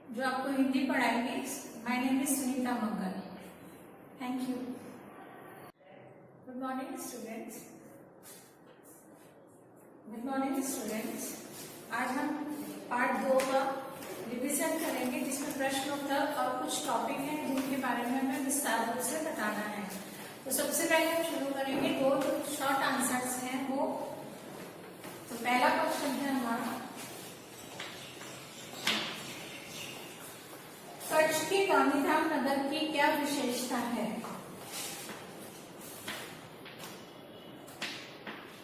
जो आपको हिंदी पढ़ाएंगे। My name is Sunita Mangal. Thank you. Good morning students. Good morning students. आज हम पार्ट 2 का रिवीजन करेंगे, जिसमें प्रश्न उत्तर और कुछ टॉपिक हैं जिनके बारे में हमें विस्तार रूप से बताना है। तो सबसे पहले हम शुरू करेंगे, 2 शॉर्ट आंसर्स हैं वो। तो पहला क्वेश्चन है हमारा, कच्छ के गांधीधाम नगर की क्या विशेषता है?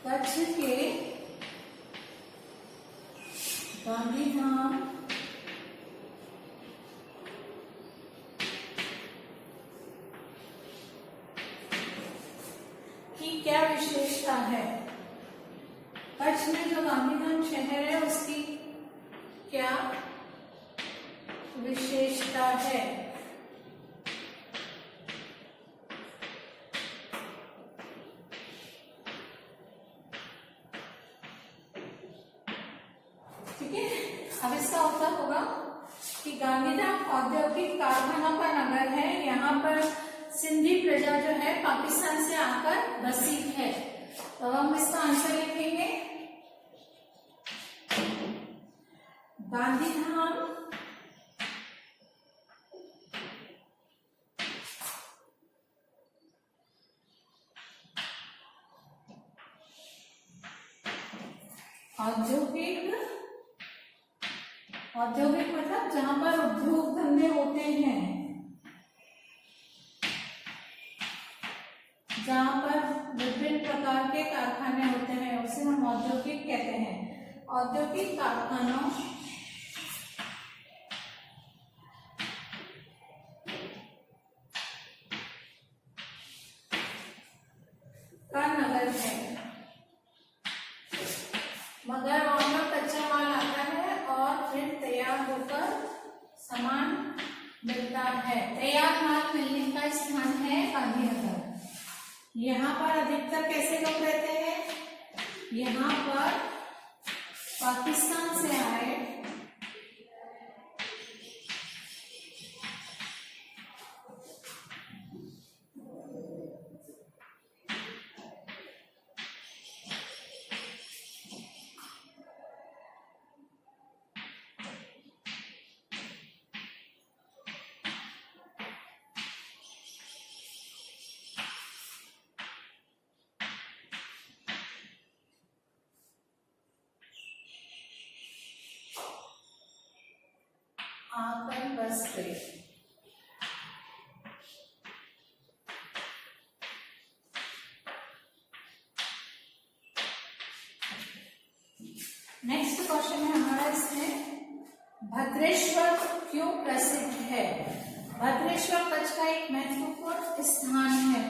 कच्छ के गांधीधाम की क्या विशेषता है? कच्छ में जो गांधीधाम शहर है उसकी क्या विशेषता है? ठीक है। अब इसका उत्तर होगा कि गांधीधाम औद्योगिक कारखानों का नगर है। यहाँ पर सिंधी प्रजा जो है पाकिस्तान से आकर बसी है। तो हम इसका आंसर लिखेंगे, गांधीधाम औद्योगिक मतलब जहां पर उद्योग धंधे होते हैं, जहां पर विभिन्न प्रकार के कारखाने होते हैं, उसे हम औद्योगिक कहते हैं। औद्योगिक कारखानों का नगर है। मगर वहां पर कच्चा माल आता है और फिर तैयार होकर सामान मिलता है। तैयार माल मिलने का स्थान है गांधीनगर। यहाँ पर अधिकतर कैसे लोग रहते हैं? यहाँ पर पाकिस्तान से आए आकर बस गए। नेक्स्ट क्वेश्चन है हमारा इसमें, भद्रेश्वर क्यों प्रसिद्ध है? भद्रेश्वर कच्छ का एक महत्वपूर्ण स्थान है।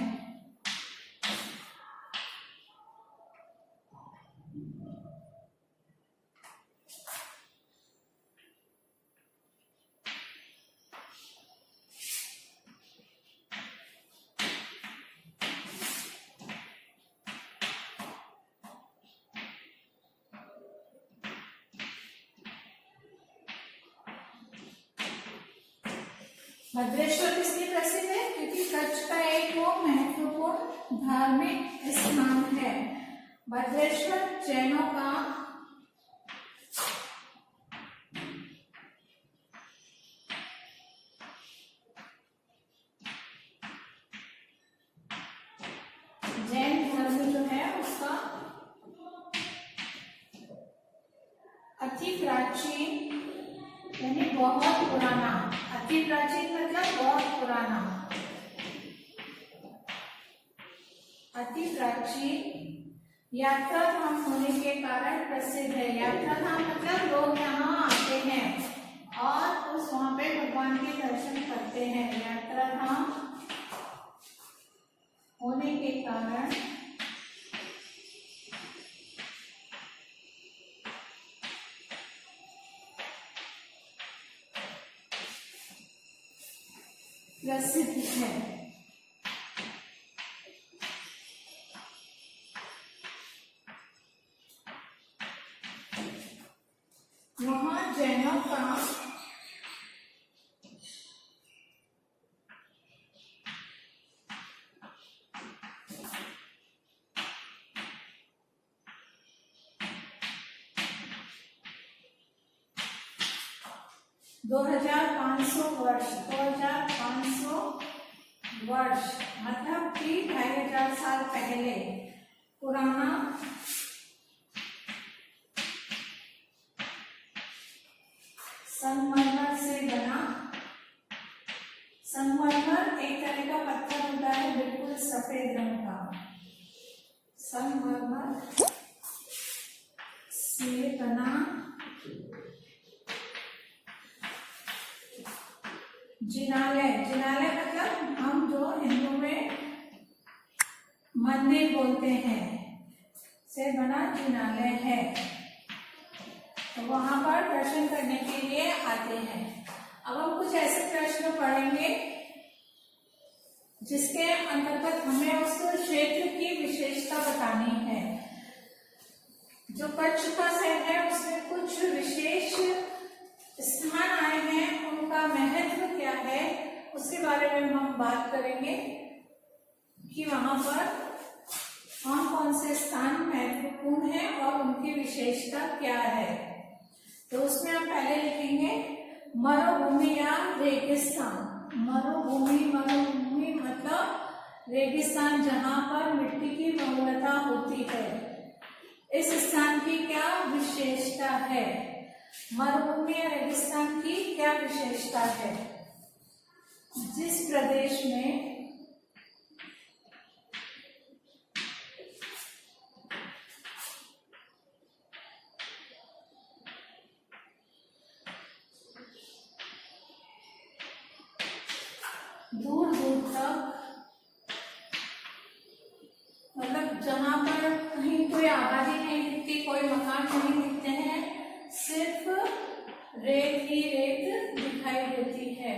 भद्रेश्वर किसलिए प्रसिद्ध है? क्योंकि कच्छ का एक वो महत्वपूर्ण धार्मिक स्थान है। भद्रेश्वर जैनों का जैन धर्म जो है उसका अति प्राचीन यानी बहुत पुराना, अति प्राचीन मतलब बहुत पुराना, अति प्राचीन यात्रा धाम होने के कारण प्रसिद्ध है। यात्रा धाम मतलब लोग यहाँ आते हैं और उस वहां पे भगवान के दर्शन करते हैं। यात्रा धाम होने के कारण प्रसिद्ध है। वहां जैनों का 2500 वर्ष, 2500 वर्ष मतलब कि 2500 साल पहले पुराना संगमरमर से बना। संगमरमर एक तरह का पत्थर होता है बिल्कुल सफेद रंग का। संगमरमर से बना जिनालय। जिनालय मतलब हम जो हिंदू में मंदिर बोलते हैं से बना जिनालय है, तो वहां पर दर्शन करने के लिए आते हैं। अब हम कुछ ऐसे प्रश्न पढ़ेंगे जिसके अंतर्गत हमें उस क्षेत्र की विशेषता बतानी है। जो कच्छ का शहर है उसमें कुछ विशेष स्थान आए हैं, उनका महत्व क्या है उसके बारे में हम बात करेंगे कि वहां पर कौन कौन से स्थान महत्वपूर्ण हैं और उनकी विशेषता क्या है। तो उसमें हम पहले लिखेंगे मरुभूमि या रेगिस्तान। मरुभूमि मतलब रेगिस्तान जहां पर मिट्टी की बहुलता होती है। इस स्थान की क्या विशेषता है? मरुभूमि या रेगिस्तान की क्या विशेषता है? जिस प्रदेश में दूर दूर तक मतलब जहां पर कहीं कोई आबादी नहीं दिखती, कोई मकान नहीं दिखते हैं, सिर्फ रेत ही रेत दिखाई देती है।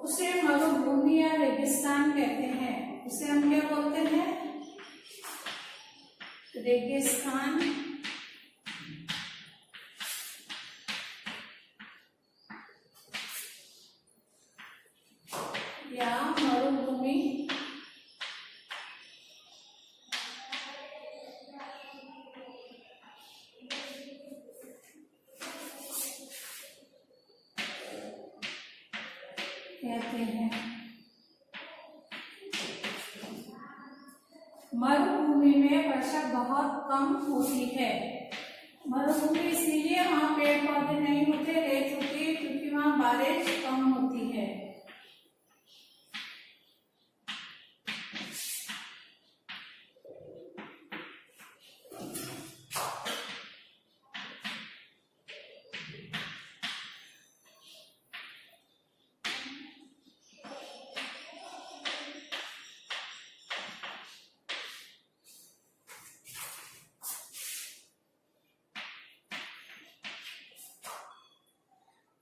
उसे मरुभूमि या रेगिस्तान कहते हैं। उसे हम क्या बोलते हैं? रेगिस्तान या मरुभूमि कहते हैं। मरुभूमि में वर्षा बहुत कम होती है। मरुभूमि इसलिए वहां पेड़ पौधे नहीं होते, रेत होती है, क्योंकि वहां बारिश कम होती है।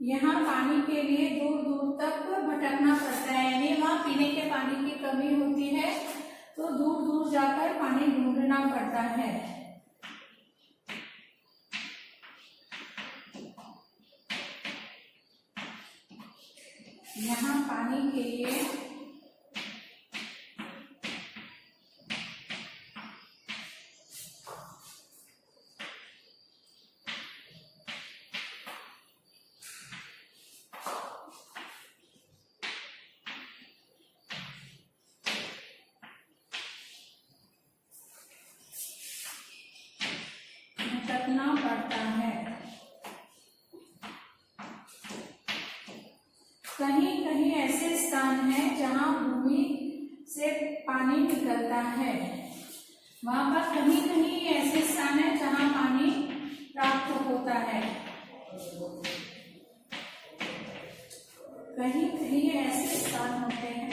यहाँ पानी के लिए दूर दूर तक भटकना पड़ता है, यानी वहाँ पीने के पानी की कमी होती है तो दूर दूर जाकर पानी ढूंढना पड़ता है। यहाँ पानी के लिए भटकना पड़ता है। कहीं कहीं ऐसे स्थान हैं जहां भूमि से पानी निकलता है। वहां पर कहीं कहीं ऐसे स्थान है जहां पानी प्राप्त होता है। कहीं कहीं ऐसे स्थान होते हैं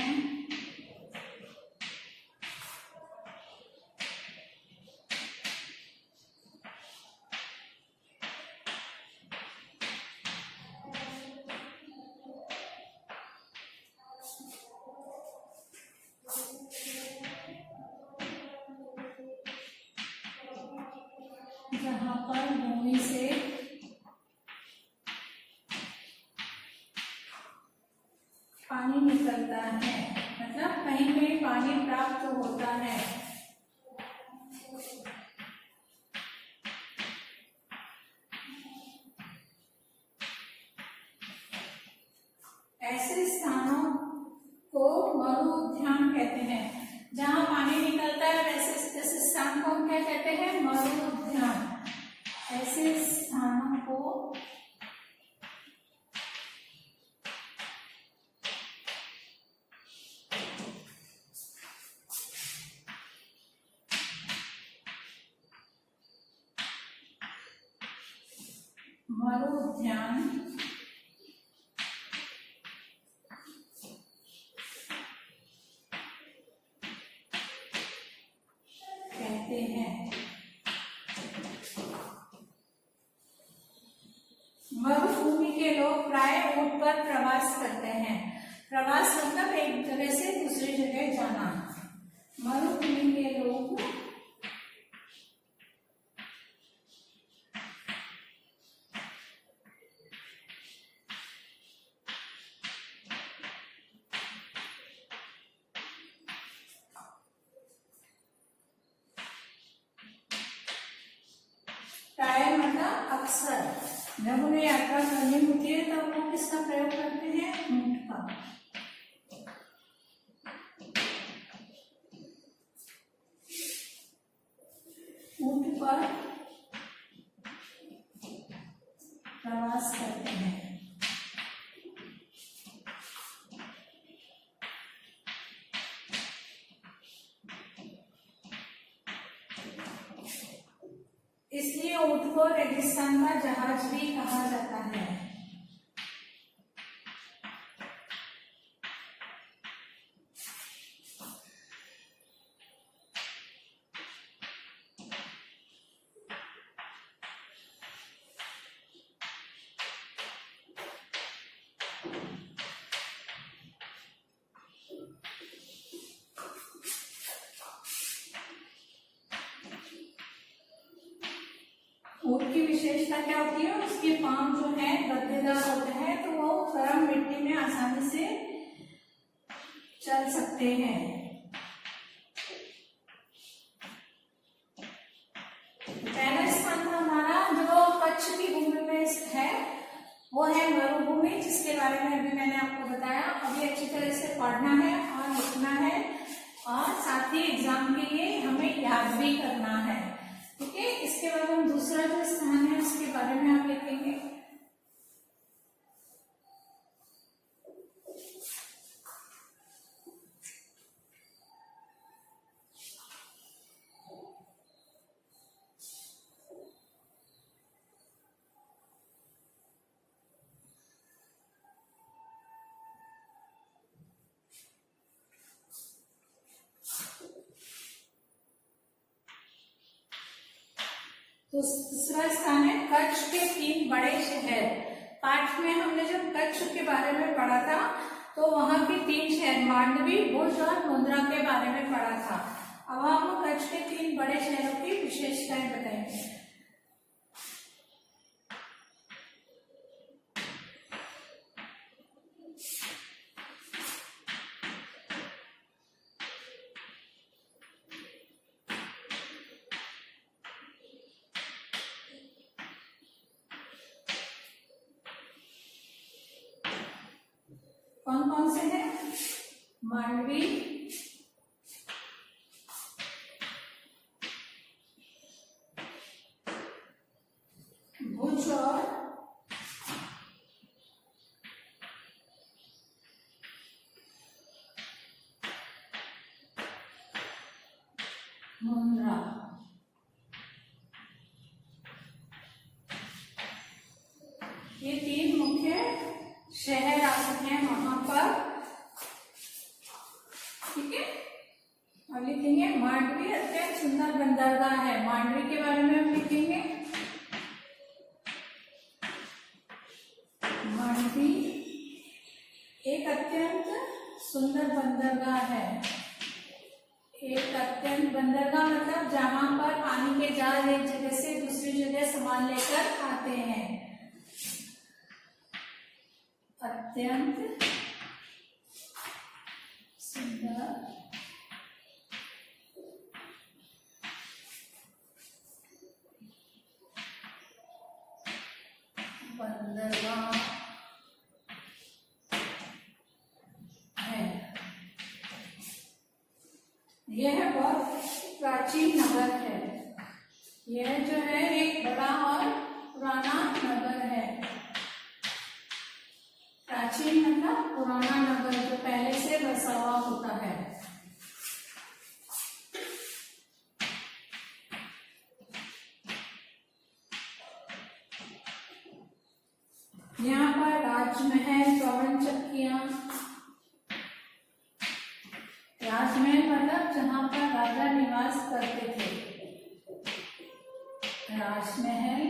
जहाँ पर भूमि से पानी निकलता है, मतलब कहीं कहीं पानी प्राप्त होता है। ऐसे स्थानों को मरु उद्यान कहते हैं। जहाँ पानी निकलता है वैसे ऐसे स्थान को हम क्या कहते हैं? मरु उद्यान। ऐसे स्थानों को मरु उद्यान कहते हैं। मरुभूमि के लोग प्राय ऊंट पर प्रवास करते हैं। प्रवास मतलब एक जगह से दूसरी जगह जाना। मरुभूमि के लोग प्राय मतलब अक्सर जब उन्हें यात्रा करनी होती है तब वो किसका प्रयोग करते हैं? ऊंट का। ऊंट पर प्रवास करते हैं। इसलिए ऊंट को रेगिस्तान का जहाज भी कहा जाता है। ऊंट की विशेषता क्या होती है? उसके पांव जो है गद्देदार होते हैं, तो वो गर्म मिट्टी में आसानी से चल सकते हैं। पहला स्थान था हमारा जो कच्छ की भूमि में है, वो है मरुभूमि, जिसके बारे में अभी मैंने आपको बताया। अभी अच्छी तरह से पढ़ना है और लिखना है, और साथ ही एग्जाम के लिए हमें याद भी करना है। ठीक है, इसके बाद हम दूसरा जो स्थान है उसके बारे में आप लिखेंगे। तो दूसरा स्थान है कच्छ के 3 बड़े शहर। पाठ में हमने जब कच्छ के बारे में पढ़ा था तो वहां के 3 शहर मांडवी, भुज और मुंद्रा के बारे में पढ़ा था। अब हम कच्छ के 3 बड़े शहरों की विशेषताएं बताएंगे। कौन कौन से हैं? मांडवी, भुज और मुंद्रा। ये 3 मुख्य शहर आते हैं वहां पर। ठीक है, अब लिखेंगे मांडवी अत्यंत सुंदर बंदरगाह है। मांडवी के बारे में हम लिखेंगे मांडवी एक अत्यंत सुंदर बंदरगाह है। एक अत्यंत बंदरगाह मतलब जहां पर पानी के जहाज एक जगह से दूसरी सामान लेकर आते हैं। अत्यंत सुंदर बंदरगाह है। यह बहुत प्राचीन नगर है। यह जो है एक बड़ा और पुराना नगर है। प्राचीन मतलब पुराना नगर जो पहले से बसा हुआ होता है। यहाँ पर राजमहल, पवन चक्कियां। राजमहल मतलब जहाँ पर राजा निवास करते थे। राजमहल।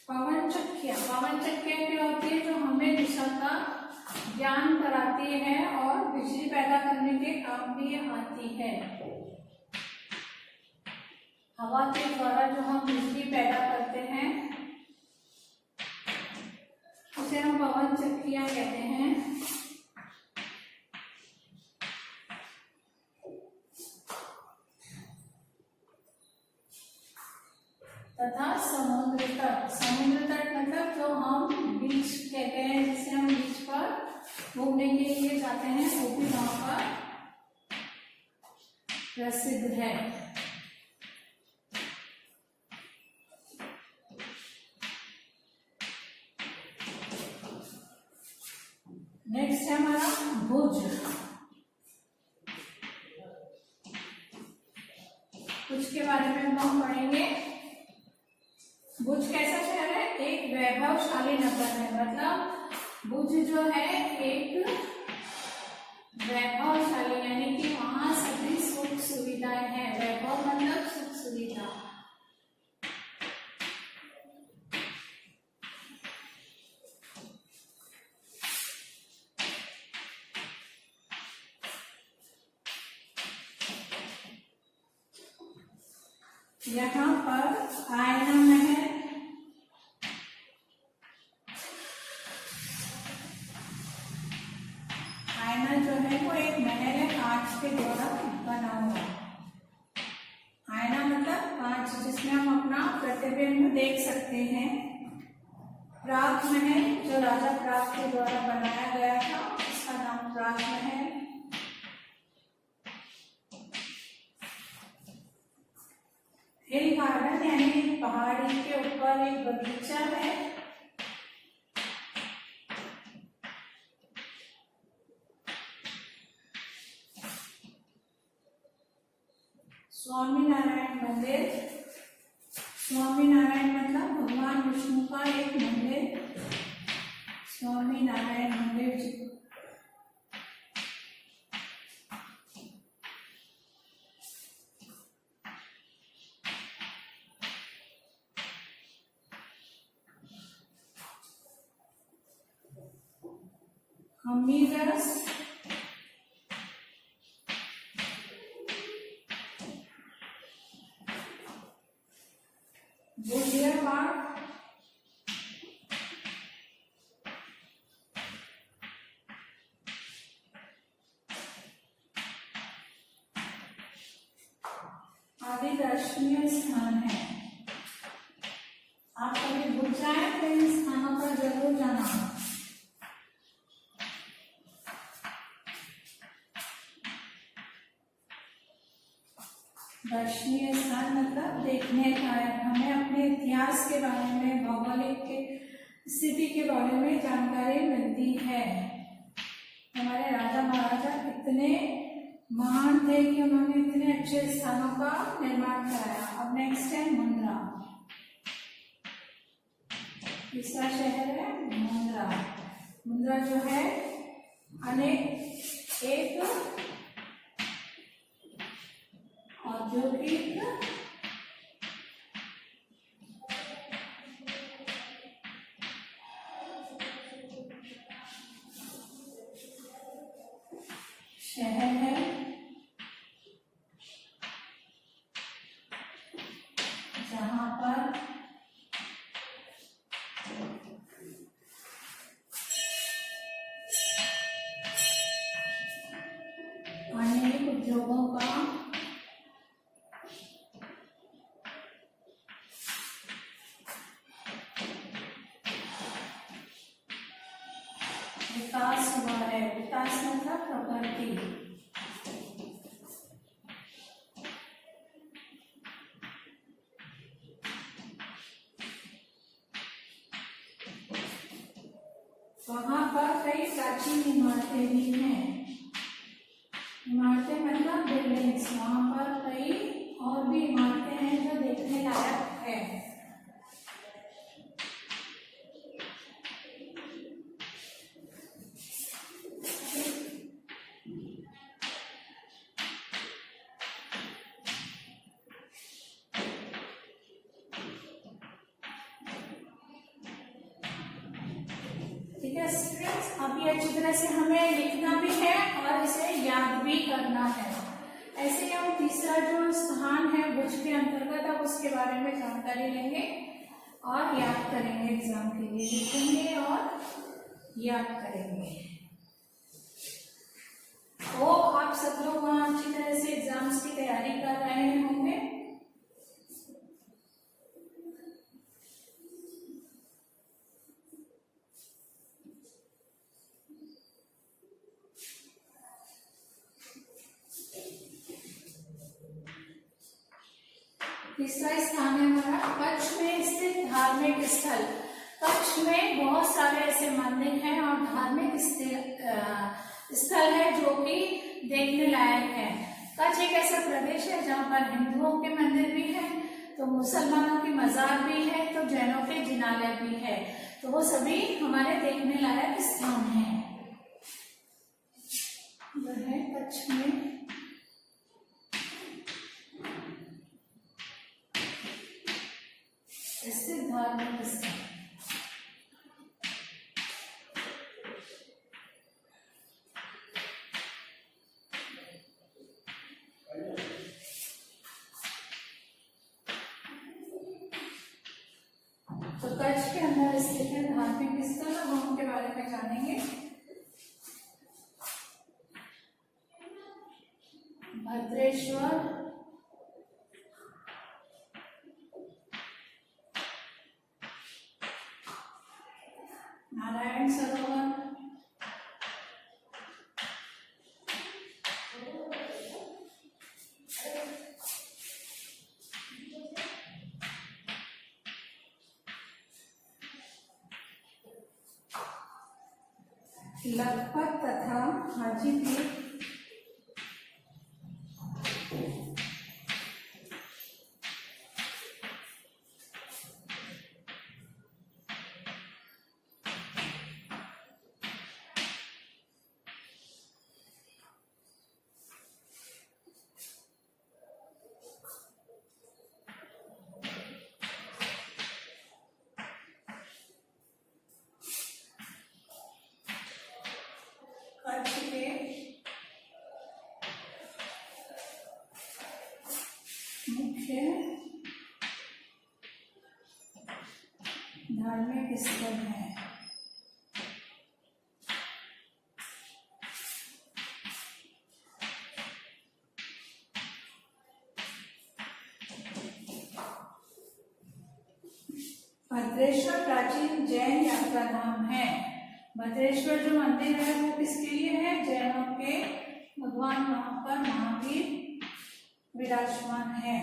पवन चक्कियां क्या होती है? जो हमें दिशा का ज्ञान कराती है और बिजली पैदा करने के काम भी आती है। हवा के द्वारा जो हम बिजली पैदा करते हैं उसे हम पवन चक्कियां कहते हैं। तथा समुद्र तट मतलब जो हम बीच कहते हैं, जिसे हम बीच पर घूमने के लिए जाते हैं, वो भी वहां पर प्रसिद्ध है। नेक्स्ट है हमारा भुज। भुज के बारे में हम पढ़ेंगे। भुज कैसा शहर है? एक वैभवशाली नगर है। मतलब भुज जो है एक वैभवशाली, यानी कि वहां सभी सुख सुविधाएं हैं। वैभव मतलब सुख सुविधा। यहाँ पर आयना महल, आयना जो है वो एक महल है कांच के द्वारा बना हुआ। आयना मतलब कांच, जिसमें हम अपना प्रतिबिंब देख सकते हैं। प्राग महल जो राजा प्राग के द्वारा बनाया गया था, उसका नाम प्राग महल। हिल गार्डन यानी पहाड़ी के ऊपर एक बगीचा है। स्वामीनारायण मंदिर। स्वामीनारायण मतलब भगवान विष्णु का एक मंदिर। स्वामीनारायण मंदिर। हमीरस, बुलियाबाग, आदि दर्शनीय स्थान है। आप कभी भूल जाए तो इन स्थानों पर जरूर जाना। दर्शनीय स्थान मतलब देखने लायक। हमें अपने इतिहास के बारे में, भौगोलिक के स्थिति के बारे में जानकारी मिलती है। हमारे राजा महाराजा कितने महान थे कि उन्होंने इतने अच्छे स्थानों का निर्माण कराया। अब नेक्स्ट है मुंद्रा। तीसरा शहर है मुंद्रा। मुंद्रा जो है अनेक एक औद्योगिक शहर है, जहाँ पर आणविक उद्योगों का विकास हुआ है। विकास मतलब प्रगति। वहां पर कई प्राचीन इमारतें भी हैं। इमारतें मतलब बिल्डिंग्स। वहां पर कई और भी इमारतें हैं जो देखने लायक है। ठीक है स्टूडेंट्स, अब ये अच्छी तरह से हमें लिखना भी है और इसे याद भी करना है। ऐसे ही हम तीसरा जो स्थान है भुज के अंतर्गत, अब उसके बारे में जानकारी लेंगे और याद करेंगे। एग्जाम के लिए लिखेंगे और याद करेंगे। तो आप सब लोग वहाँ अच्छी तरह से एग्जाम्स की तैयारी कर रहे होंगे। तीसरा स्थान है हमारा कच्छ में स्थित धार्मिक स्थल। कच्छ में बहुत सारे ऐसे मंदिर हैं और धार्मिक स्थल है जो कि देखने लायक है। कच्छ एक ऐसा प्रदेश है जहाँ पर हिंदुओं के मंदिर भी हैं, तो मुसलमानों की मजार भी है, तो जैनों के जिनालय भी है। तो वो सभी हमारे देखने लायक स्थान हैं। जो है कच्छ में स्थित धार्मिक स्थल। तो कच्छ के अंदर स्थित है धार्मिक स्थल, हम उनके बारे में जानेंगे। भद्रेश्वर, नारायण सरोवर, लखपत तथा हाजीपीर, कच्छ के मुख्य धार्मिक स्थल है। भद्रेश्वर प्राचीन जैन यात्रा धाम है। भद्रेश्वर जो मंदिर है वो किसके लिए है? जैनों के भगवान वहां पर महावीर विराजमान है।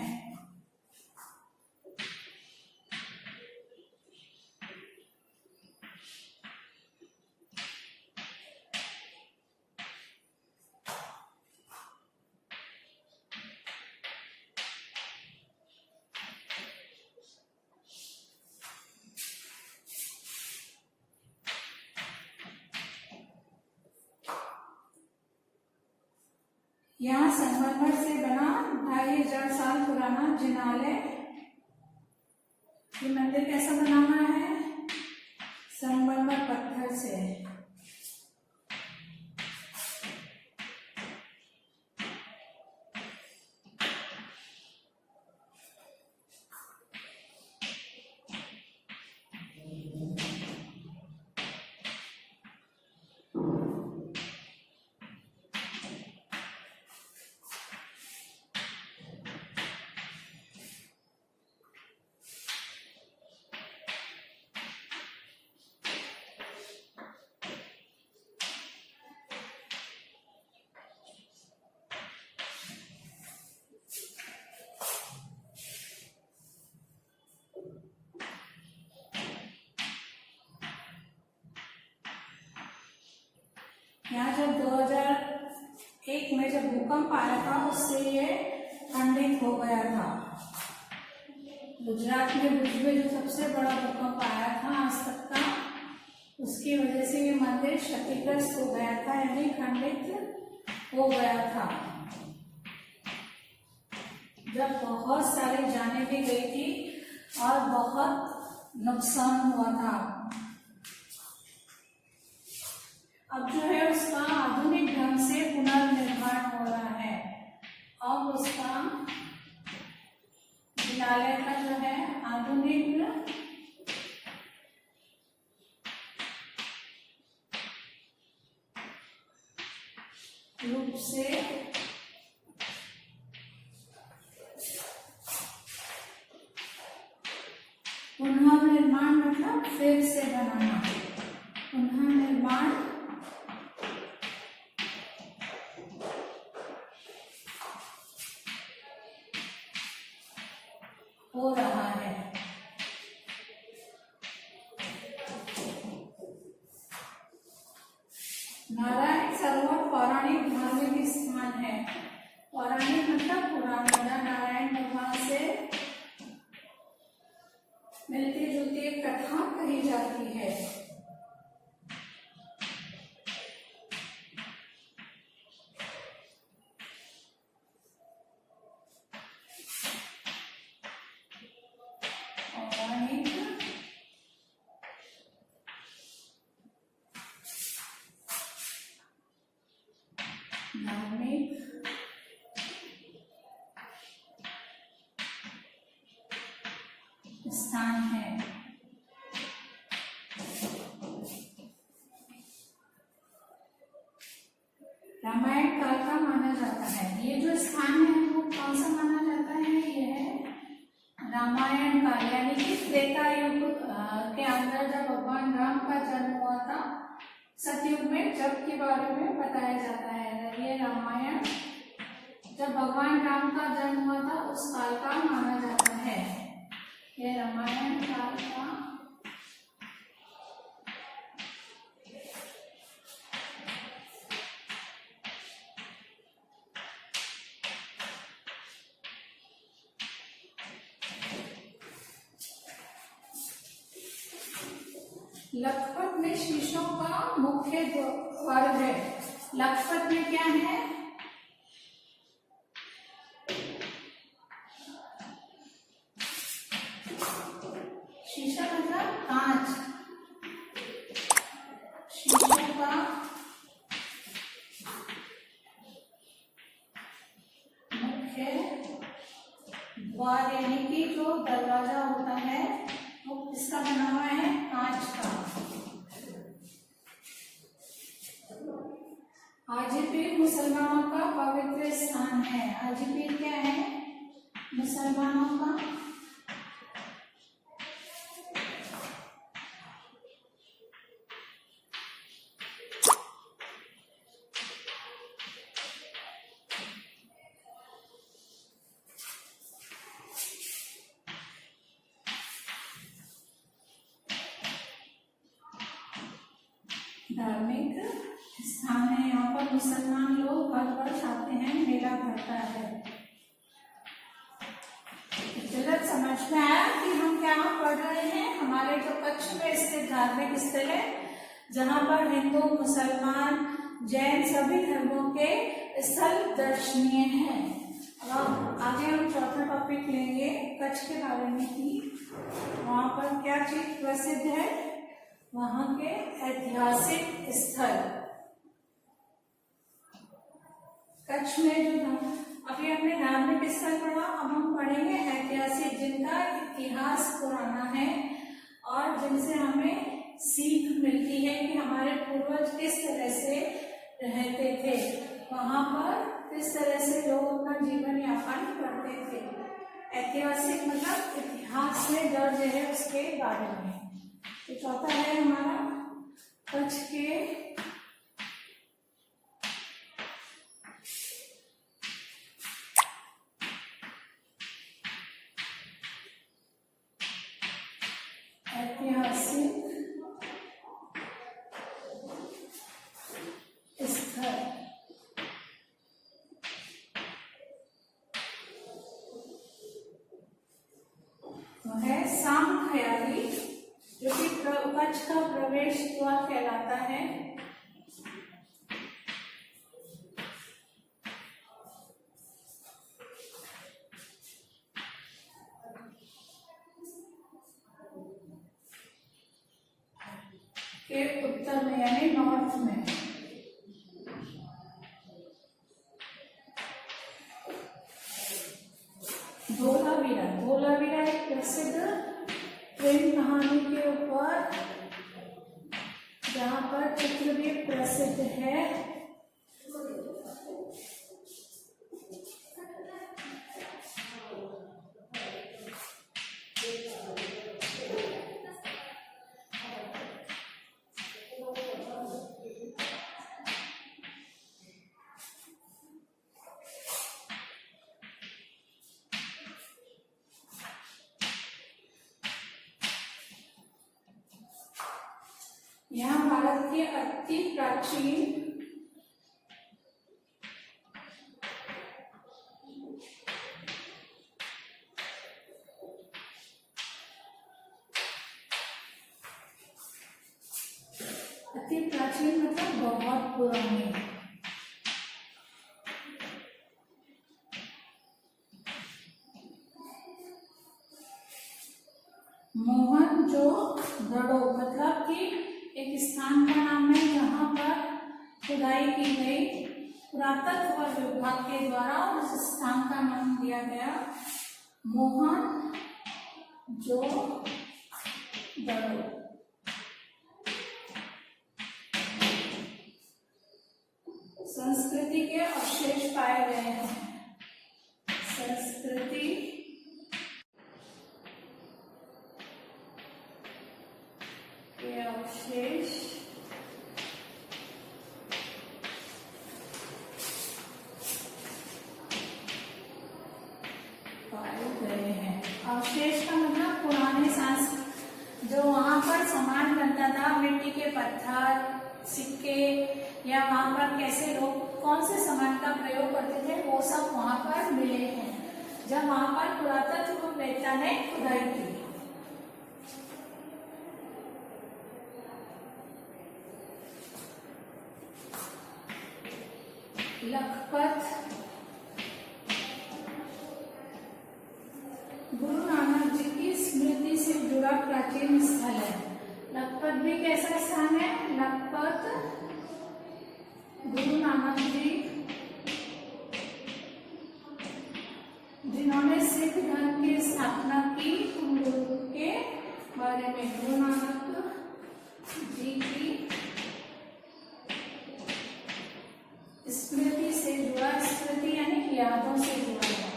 यहाँ संगमरमर से बना 2500 साल पुराना जिनालय। ये मंदिर कैसा बना हुआ है? संगमरमर पत्थर से। यहाँ जब 2001 में जब भूकंप आया था उससे ये खंडित हो गया था। गुजरात में भुज में जो सबसे बड़ा भूकंप आया था आज तक का, उसकी वजह से ये मंदिर क्षतिग्रस्त हो गया था, यानी खंडित हो गया था। जब बहुत सारी जानें भी गई थी और बहुत नुकसान हुआ था। अब जो है उसका आधुनिक ढंग से पुनर्निर्माण हो रहा है। अब उसका विद्यालय का जो है आधुनिक रूप से पुनर्निर्माण मतलब फिर से बनाना, पुनर्निर्माण हो रहा है। नारायण सरोवर पौराणिक धार्मिक स्थान है। पौराणिक मतलब पुराना, नारायण भगवान से मिलती जुलती एक कथा कही जाती है। धार्मिक स्थान है। रामायण काल का माना जाता है। ये जो स्थान है वो कौन सा माना जाता है? ये है रामायण काल, यानी कि त्रेता युग के अंदर जब भगवान राम का जन्म हुआ था, सतयुग में जब के बारे में बताया जाता है। ये रामायण जब भगवान राम का जन्म हुआ था उस काल का माना जाता है। ये रामायण काल का लखपत में शीशों का मुख्य द्वार है। लखपत में क्या है? शीशा मतलब कांच। शीशों का मुख्य द्वार, यानी कि जो दरवाजा होता है वो किसका बना हुआ है? कांच का। हाजीपीर मुसलमानों का पवित्र स्थान है। हाजीपीर क्या है? मुसलमानों का धार्मिक स्थान है। यहाँ पर मुसलमान लोग हर वर्ष आते हैं, मेला भरता है। गलत समझ में आया कि हम क्या पढ़ रहे हैं? हमारे जो कच्छ में स्थित धार्मिक स्थल है, जहाँ पर हिंदू, मुसलमान, जैन सभी धर्मों के स्थल दर्शनीय हैं। अब आगे हम चौथा टॉपिक लेंगे कच्छ के बारे में कि वहाँ पर क्या चीज प्रसिद्ध है, वहाँ के ऐतिहासिक स्थल। कच्छ में जो अभी हमने धार्मिक स्थल पढ़ा, अब हम पढ़ेंगे ऐतिहासिक, जिनका इतिहास पुराना है और जिनसे हमें सीख मिलती है कि हमारे पूर्वज किस तरह से रहते थे, वहाँ पर किस तरह से लोग अपना जीवन यापन करते थे। ऐतिहासिक मतलब इतिहास में दर्ज है उसके बारे में। तो चौथा है हमारा कच्छ के ऐतिहासिक है साम खयाली, जो कि कच्छ का प्रवेश द्वार कहलाता है। के उत्तर में यानी नॉर्थ में। धोलावीरा, धोलावीरा एक प्रसिद्ध प्रेम कहानी के ऊपर, जहाँ पर चित्र भी प्रसिद्ध है। यहाँ भारत के अति प्राचीन मतलब बहुत पुराने मोहनजोदड़ो मतलब कि एक स्थान का नाम है जहाँ पर खुदाई की गई। पुरातत्व विभाग के द्वारा उस स्थान का नाम दिया गया मोहनजोदड़ो। संस्कृति के अवशेष पाए गए हैं। संस्कृति के अवशेष पाए गए हैं। अवशेष का मतलब पुराने जो वहां पर सामान बनता था, मिट्टी के पत्थर, सिक्के, या वहां पर कैसे लोग कौन से सामान का प्रयोग करते थे, वो सब वहां पर मिले हैं जब वहां पर पुरातत्ववेत्ता ने खुदाई की। लखपत गुरु नानक जी की स्मृति से जुड़ा प्राचीन स्थल है। लखपत भी कैसा स्थान है? लखपत गुरु नानक जी जिन्होंने सिख धर्म की स्थापना की, उन लोगों के बारे में गुरु नानक जी की स्मृति से जुड़ा। स्मृति यानी यादों से जुड़ा हुआ।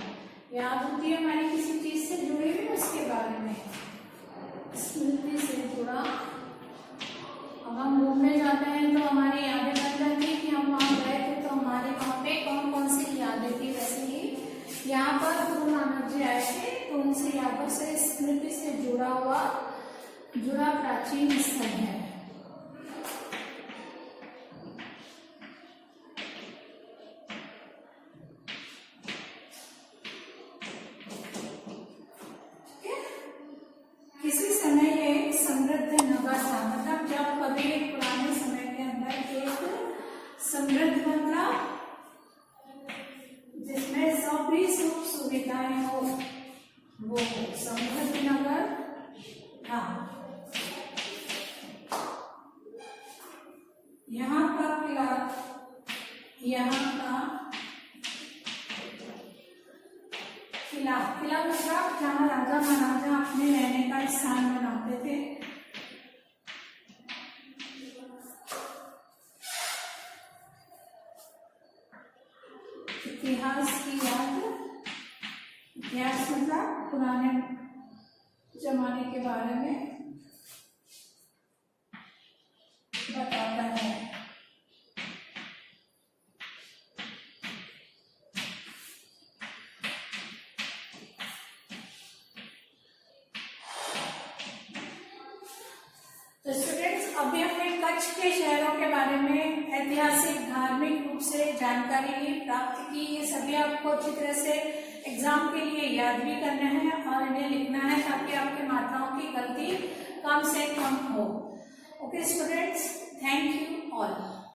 याद होती है हमारी किसी चीज से जुड़ी हुई, उसके बारे में स्मृति से जुड़ा। अब हम घूमने जाते हैं तो हमारी यादें बन जाती है कि हम वहाँ गए थे तो हमारे वहाँ पे कौन कौन सी यादें थी। वैसे ही यहाँ पर गुरु नानक जी आए थे तो उनसे यादों से स्मृति से जुड़ा प्राचीन स्थल है। किसी समय ये समृद्ध नगर था, मतलब जब कभी पुराने समय के अंदर एक समृद्ध मतलब जिसमें सभी सुख सुविधाएं हो, वो समृद्ध नगर था। यहाँ का किला मतलब जहाँ राजा महाराजा अपने रहने का स्थान बनाते थे। इतिहास मतलब पुराने जमाने के बारे में बताता है। तो स्टूडेंट्स, अभी हमने कच्छ के शहरों के बारे में ऐतिहासिक धार्मिक रूप से जानकारी प्राप्त की। ये सभी आपको अच्छी तरह से एग्जाम के लिए याद भी करना है और इन्हें लिखना है ताकि आपके मात्राओं की गलती कम से कम हो। Okay students, thank you all.